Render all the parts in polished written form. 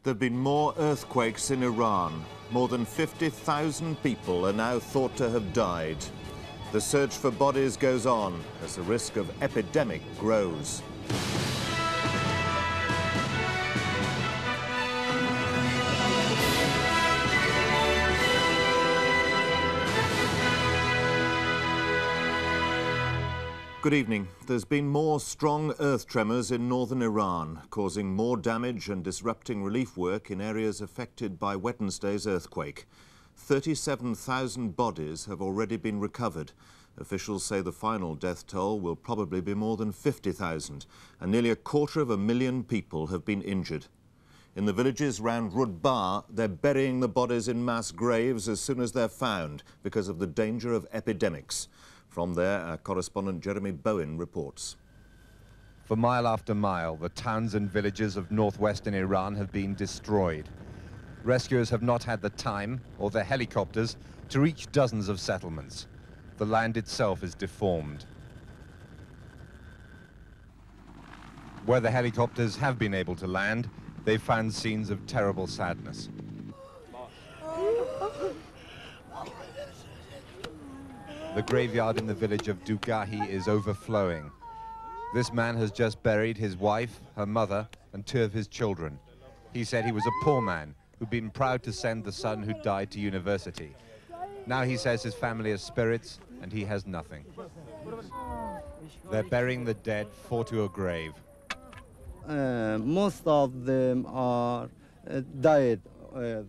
There have been more earthquakes in Iran. More than 50,000 people are now thought to have died. The search for bodies goes on as the risk of epidemic grows. Good evening. There's been more strong earth tremors in northern Iran, causing more damage and disrupting relief work in areas affected by Wednesday's earthquake. 37,000 bodies have already been recovered. Officials say the final death toll will probably be more than 50,000, and nearly 250,000 people have been injured. In the villages round Rudbar, they're burying the bodies in mass graves as soon as they're found because of the danger of epidemics. From there, our correspondent Jeremy Bowen reports. For mile after mile, the towns and villages of northwestern Iran have been destroyed. Rescuers have not had the time or the helicopters to reach dozens of settlements. The land itself is deformed. Where the helicopters have been able to land, they've found scenes of terrible sadness. The graveyard in the village of Dugahi is overflowing. This man has just buried his wife, her mother, and 2 of his children. He said he was a poor man who'd been proud to send the son who died to university. Now he says his family has spirits and he has nothing. They're burying the dead 4 to a grave. Most of them are died.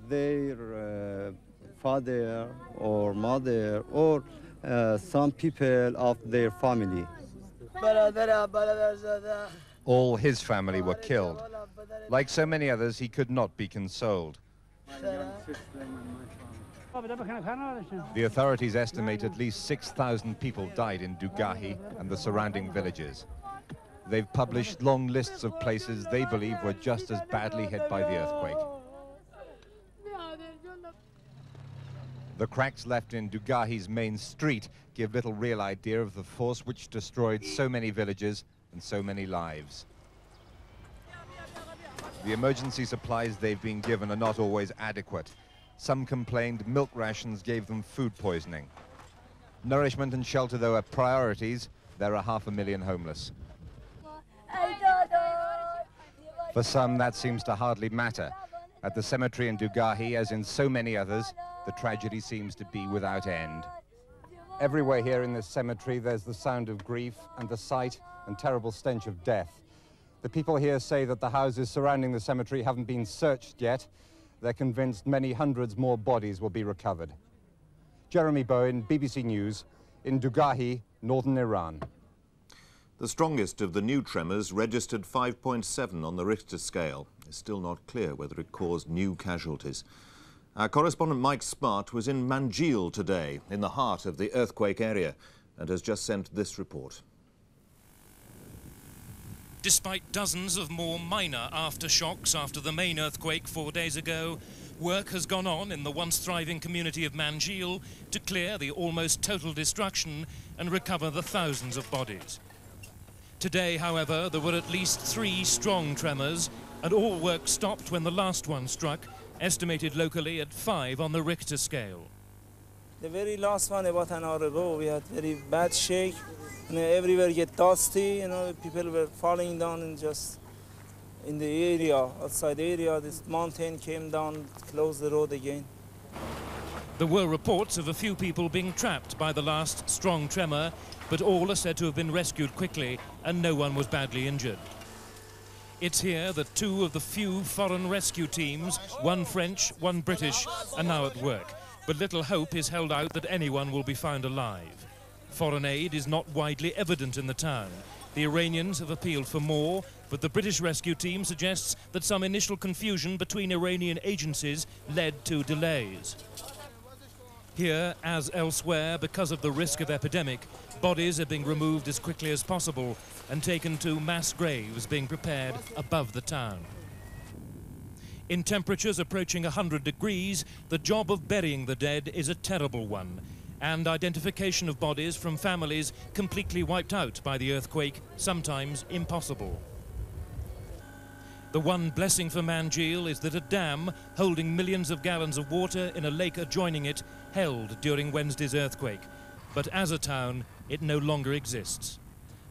Their father or mother or some people of their family. All his family were killed. Like so many others, he could not be consoled. The authorities estimate at least 6,000 people died in Dugahi and the surrounding villages. They've published long lists of places they believe were just as badly hit by the earthquake. The cracks left in Dugahi's main street give little real idea of the force which destroyed so many villages and so many lives. The emergency supplies they've been given are not always adequate. Some complained milk rations gave them food poisoning. Nourishment and shelter, though, are priorities. There are 500,000 homeless. For some, that seems to hardly matter. At the cemetery in Dugahi, as in so many others, the tragedy seems to be without end. Everywhere here in this cemetery, there's the sound of grief and the sight and terrible stench of death. The people here say that the houses surrounding the cemetery haven't been searched yet. They're convinced many hundreds more bodies will be recovered. Jeremy Bowen, BBC News, in Dugahi, northern Iran. The strongest of the new tremors registered 5.7 on the Richter scale. It's still not clear whether it caused new casualties. Our correspondent Mike Smart was in Manjil today, in the heart of the earthquake area, and has just sent this report. Despite dozens of more minor aftershocks after the main earthquake 4 days ago, work has gone on in the once thriving community of Manjil to clear the almost total destruction and recover the thousands of bodies. Today, however, there were at least 3 strong tremors, and all work stopped when the last one struck, estimated locally at 5 on the Richter scale. The very last one, about an hour ago, we had very bad shake, and everywhere get dusty, people were falling down and just in the area, outside the area, this mountain came down, closed the road again. There were reports of a few people being trapped by the last strong tremor, but all are said to have been rescued quickly and no one was badly injured. It's here that 2 of the few foreign rescue teams, one French, one British, are now at work. But little hope is held out that anyone will be found alive. Foreign aid is not widely evident in the town. The Iranians have appealed for more, but the British rescue team suggests that some initial confusion between Iranian agencies led to delays. Here, as elsewhere, because of the risk of epidemic, bodies are being removed as quickly as possible and taken to mass graves being prepared above the town. In temperatures approaching 100 degrees, the job of burying the dead is a terrible one, and identification of bodies from families completely wiped out by the earthquake, sometimes impossible. The one blessing for Manjil is that a dam holding millions of gallons of water in a lake adjoining it held during Wednesday's earthquake. But as a town, it no longer exists.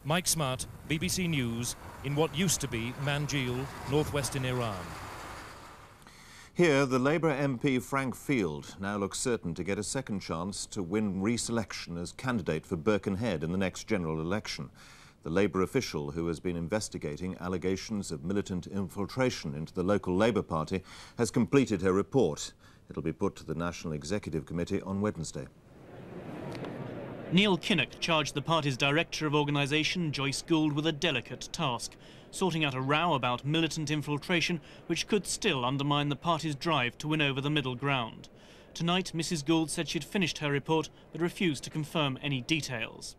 Mike Smart, BBC News, in what used to be Manjil, northwestern Iran. Here, the Labour MP Frank Field now looks certain to get a second chance to win re-selection as candidate for Birkenhead in the next general election. The Labour official who has been investigating allegations of militant infiltration into the local Labour Party has completed her report. It'll be put to the National Executive Committee on Wednesday. Neil Kinnock charged the party's director of organisation, Joyce Gould, with a delicate task, sorting out a row about militant infiltration which could still undermine the party's drive to win over the middle ground. Tonight, Mrs Gould said she'd finished her report but refused to confirm any details.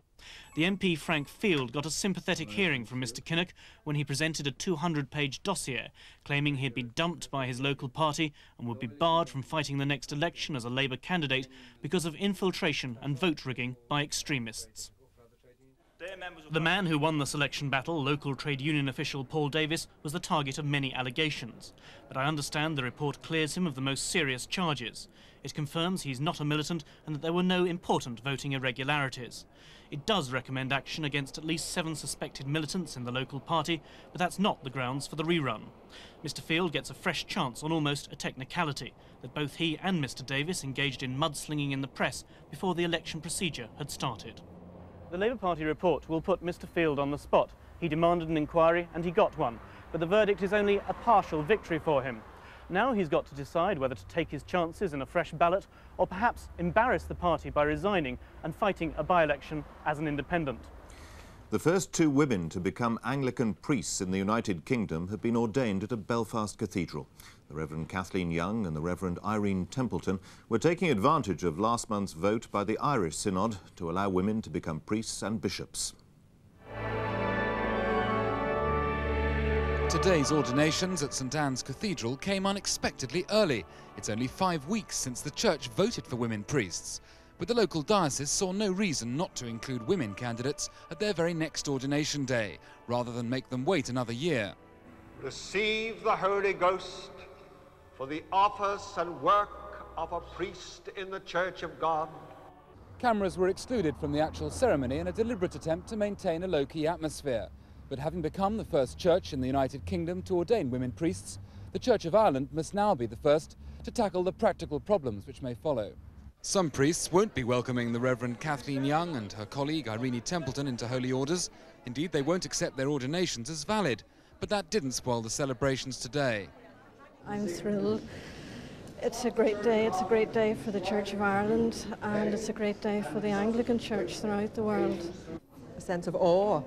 The MP Frank Field got a sympathetic hearing from Mr Kinnock when he presented a 200-page dossier claiming he'd been dumped by his local party and would be barred from fighting the next election as a Labour candidate because of infiltration and vote rigging by extremists. The man who won the selection battle, local trade union official Paul Davis, was the target of many allegations. But I understand the report clears him of the most serious charges. It confirms he's not a militant and that there were no important voting irregularities. It does recommend action against at least 7 suspected militants in the local party, but that's not the grounds for the rerun. Mr Field gets a fresh chance on almost a technicality, that both he and Mr Davis engaged in mudslinging in the press before the election procedure had started. The Labour Party report will put Mr Field on the spot. He demanded an inquiry and he got one, but the verdict is only a partial victory for him. Now he's got to decide whether to take his chances in a fresh ballot or perhaps embarrass the party by resigning and fighting a by-election as an independent. The first 2 women to become Anglican priests in the United Kingdom have been ordained at a Belfast cathedral. The Reverend Kathleen Young and the Reverend Irene Templeton were taking advantage of last month's vote by the Irish Synod to allow women to become priests and bishops. Today's ordinations at St Anne's Cathedral came unexpectedly early. It's only 5 weeks since the church voted for women priests. But the local diocese saw no reason not to include women candidates at their very next ordination day, rather than make them wait another year. Receive the Holy Ghost for the office and work of a priest in the Church of God. Cameras were excluded from the actual ceremony in a deliberate attempt to maintain a low-key atmosphere. But having become the first church in the United Kingdom to ordain women priests, the Church of Ireland must now be the first to tackle the practical problems which may follow. Some priests won't be welcoming the Reverend Kathleen Young and her colleague Irene Templeton into holy orders. Indeed, they won't accept their ordinations as valid. But that didn't spoil the celebrations today. I'm thrilled. It's a great day. It's a great day for the Church of Ireland, and it's a great day for the Anglican Church throughout the world. A sense of awe,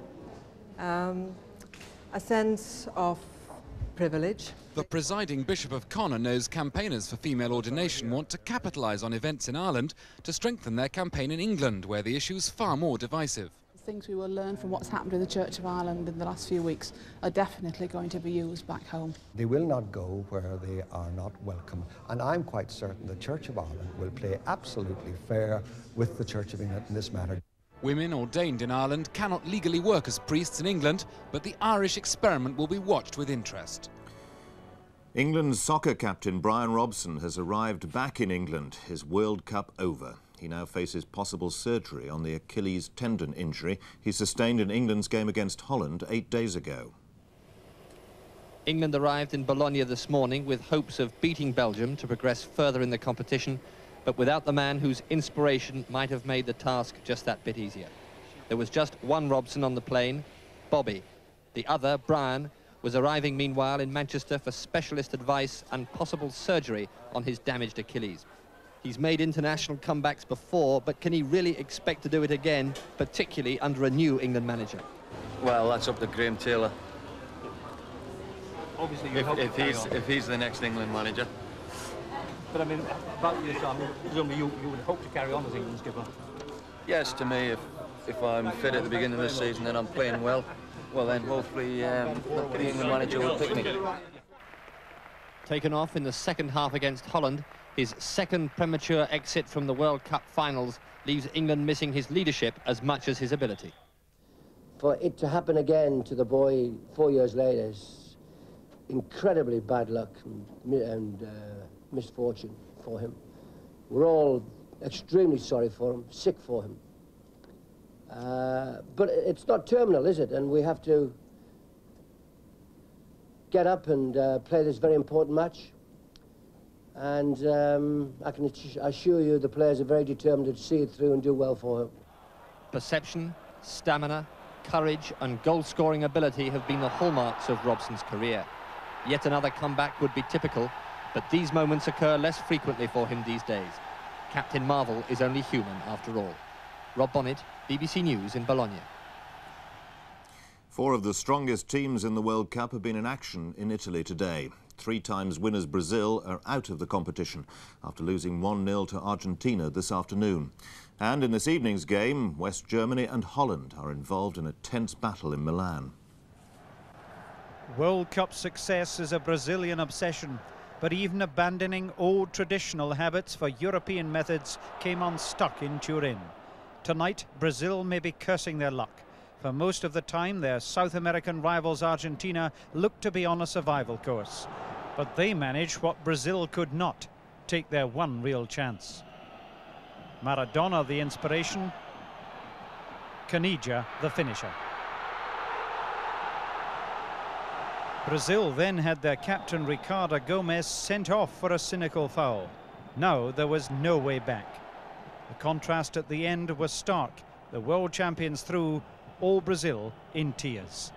a sense of privilege. The presiding Bishop of Connor knows campaigners for female ordination want to capitalise on events in Ireland to strengthen their campaign in England, where the issue's far more divisive. Things we will learn from what's happened in the Church of Ireland in the last few weeks are definitely going to be used back home. They will not go where they are not welcome, and I'm quite certain the Church of Ireland will play absolutely fair with the Church of England in this matter. Women ordained in Ireland cannot legally work as priests in England, but the Irish experiment will be watched with interest. England's soccer captain Brian Robson has arrived back in England, his World Cup over. He now faces possible surgery on the Achilles tendon injury he sustained in England's game against Holland 8 days ago. England arrived in Bologna this morning with hopes of beating Belgium to progress further in the competition, but without the man whose inspiration might have made the task just that bit easier. There was just one Robson on the plane, Bobby. The other, Brian, was arriving meanwhile in Manchester for specialist advice and possible surgery on his damaged Achilles. He's made international comebacks before, but can he really expect to do it again, particularly under a new England manager? Well, that's up to Graham Taylor. Obviously, if he's the next England manager. But I mean, about yourself, presumably you would hope to carry on as England skipper. Yes, to me, if I'm fit at the beginning of this season and I'm playing well, then hopefully the England manager will pick me. Taken off in the second half against Holland, his second premature exit from the World Cup finals leaves England missing his leadership as much as his ability. For it to happen again to the boy 4 years later incredibly bad luck and misfortune for him. We're all extremely sorry for him, sick for him. But it's not terminal, is it? And we have to get up and play this very important match. And I can assure you the players are very determined to see it through and do well for him. Perception, stamina, courage and goal-scoring ability have been the hallmarks of Robson's career. Yet another comeback would be typical, but these moments occur less frequently for him these days. Captain Marvel is only human after all. Rob Bonnet, BBC News in Bologna. 4 of the strongest teams in the World Cup have been in action in Italy today. 3 times winners Brazil are out of the competition after losing 1-0 to Argentina this afternoon. And in this evening's game, West Germany and Holland are involved in a tense battle in Milan. World Cup success is a Brazilian obsession, but even abandoning old traditional habits for European methods came unstuck in Turin. Tonight, Brazil may be cursing their luck. For most of the time, their South American rivals Argentina looked to be on a survival course. But they managed what Brazil could not, take their one real chance. Maradona the inspiration, Canija the finisher. Brazil then had their captain Ricardo Gomes sent off for a cynical foul. Now there was no way back. The contrast at the end was stark. The world champions through, all Brazil in tears.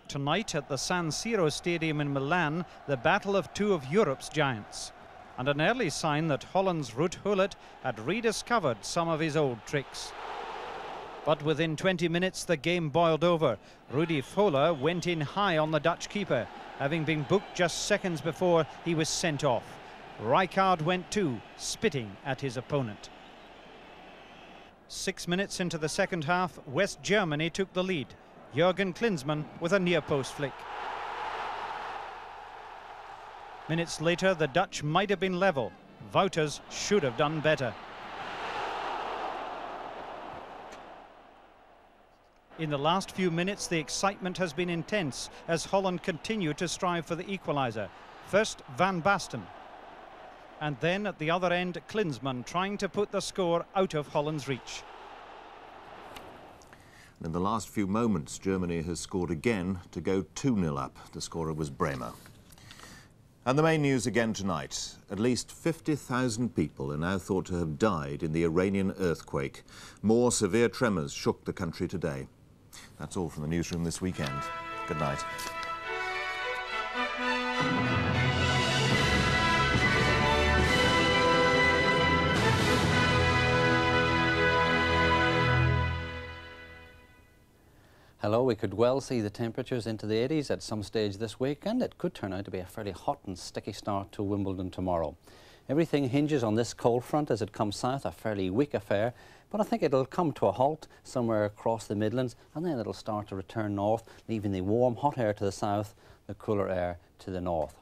Tonight at the San Siro Stadium in Milan, the battle of 2 of Europe's giants. And an early sign that Holland's Ruud Gullit had rediscovered some of his old tricks. But within 20 minutes the game boiled over. Rudi Völler went in high on the Dutch keeper, having been booked just seconds before he was sent off. Rijkaard went too, spitting at his opponent. 6 minutes into the second half, West Germany took the lead. Jürgen Klinsmann with a near-post flick. Minutes later, the Dutch might have been level. Wouters should have done better. In the last few minutes, the excitement has been intense as Holland continue to strive for the equaliser. First, Van Basten. And then at the other end, Klinsmann trying to put the score out of Holland's reach. In the last few moments, Germany has scored again to go 2-0 up. The scorer was Bremer. And the main news again tonight. At least 50,000 people are now thought to have died in the Iranian earthquake. More severe tremors shook the country today. That's all from the newsroom this weekend. Good night. Hello, we could well see the temperatures into the 80s at some stage this week, and it could turn out to be a fairly hot and sticky start to Wimbledon tomorrow. Everything hinges on this cold front as it comes south, a fairly weak affair, but I think it'll come to a halt somewhere across the Midlands, and then it'll start to return north, leaving the warm, hot air to the south, the cooler air to the north.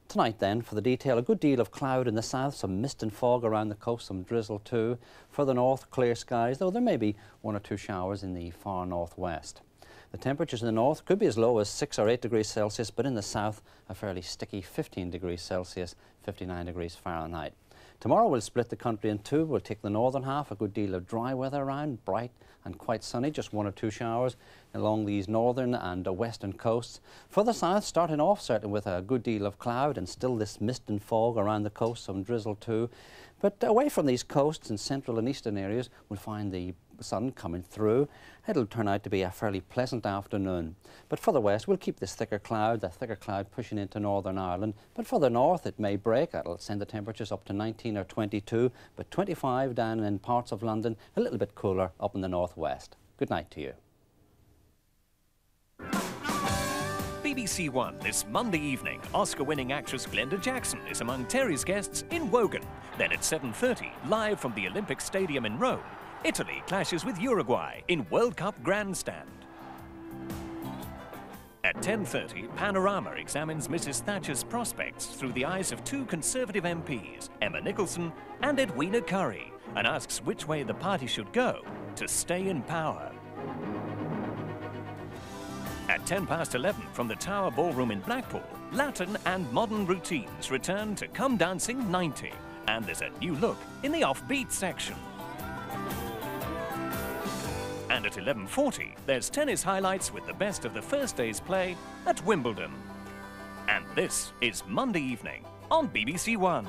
Tonight then, for the detail, a good deal of cloud in the south, some mist and fog around the coast, some drizzle too. Further north, clear skies, though there may be 1 or 2 showers in the far northwest. The temperatures in the north could be as low as 6 or 8 degrees Celsius, but in the south, a fairly sticky 15 degrees Celsius, 59 degrees Fahrenheit. Tomorrow we'll split the country in 2. We'll take the northern half, a good deal of dry weather around, bright and quite sunny, just 1 or 2 showers along these northern and western coasts. Further south, starting off certainly with a good deal of cloud and still this mist and fog around the coast, some drizzle too. But away from these coasts in central and eastern areas, we'll find the sun coming through. It'll turn out to be a fairly pleasant afternoon. But further west, we'll keep this thicker cloud, the thicker cloud pushing into Northern Ireland. But further north, it may break. That'll send the temperatures up to 19 or 22, but 25 down in parts of London, a little bit cooler up in the northwest. Good night to you. BBC One this Monday evening, Oscar-winning actress Glenda Jackson is among Terry's guests in Wogan. Then at 7:30, live from the Olympic Stadium in Rome, Italy clashes with Uruguay in World Cup grandstand. At 10:30, Panorama examines Mrs. Thatcher's prospects through the eyes of 2 Conservative MPs, Emma Nicholson and Edwina Currie, and asks which way the party should go to stay in power. At 11:10 from the Tower Ballroom in Blackpool, Latin and modern routines return to Come Dancing 90, and there's a new look in the offbeat section. And at 11:40, there's tennis highlights with the best of the first day's play at Wimbledon. And this is Monday Evening on BBC One.